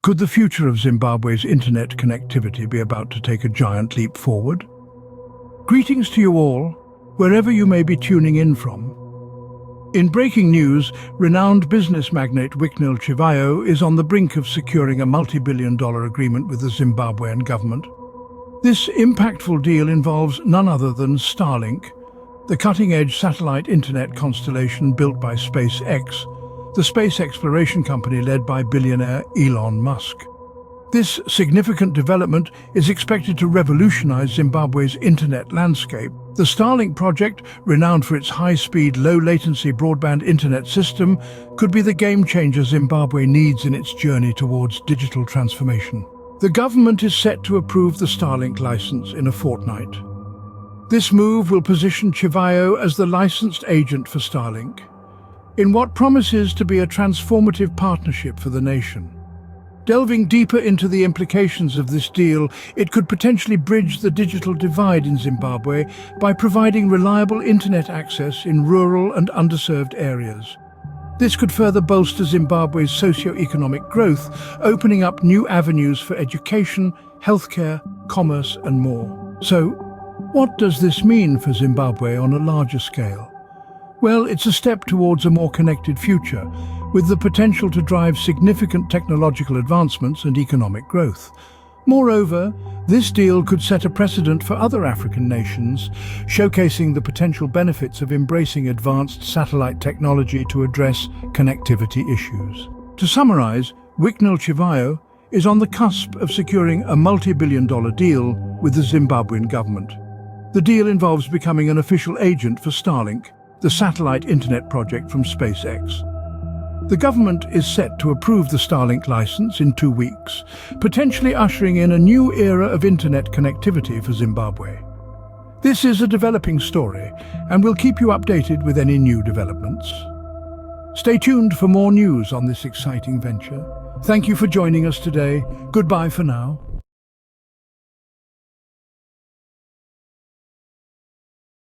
Could the future of Zimbabwe's internet connectivity be about to take a giant leap forward? Greetings to you all, wherever you may be tuning in from. In breaking news, renowned business magnate Chivhayo is on the brink of securing a multi-billion-dollar agreement with the Zimbabwean government. This impactful deal involves none other than Starlink, the cutting-edge satellite internet constellation built by SpaceX, the space exploration company led by billionaire Elon Musk. This significant development is expected to revolutionize Zimbabwe's internet landscape. The Starlink project, renowned for its high-speed, low-latency broadband internet system, could be the game-changer Zimbabwe needs in its journey towards digital transformation. The government is set to approve the Starlink license in a fortnight. This move will position Chivhayo as the licensed agent for Starlink, in what promises to be a transformative partnership for the nation. Delving deeper into the implications of this deal, it could potentially bridge the digital divide in Zimbabwe by providing reliable internet access in rural and underserved areas. This could further bolster Zimbabwe's socio-economic growth, opening up new avenues for education, healthcare, commerce, and more. So, what does this mean for Zimbabwe on a larger scale? Well, it's a step towards a more connected future, with the potential to drive significant technological advancements and economic growth. Moreover, this deal could set a precedent for other African nations, showcasing the potential benefits of embracing advanced satellite technology to address connectivity issues. To summarize, Chivhayo is on the cusp of securing a multi-billion-dollar deal with the Zimbabwean government. The deal involves becoming an official agent for Starlink, the satellite internet project from SpaceX. The government is set to approve the Starlink license in 2 weeks, potentially ushering in a new era of internet connectivity for Zimbabwe. This is a developing story, and we'll keep you updated with any new developments. Stay tuned for more news on this exciting venture. Thank you for joining us today. Goodbye for now.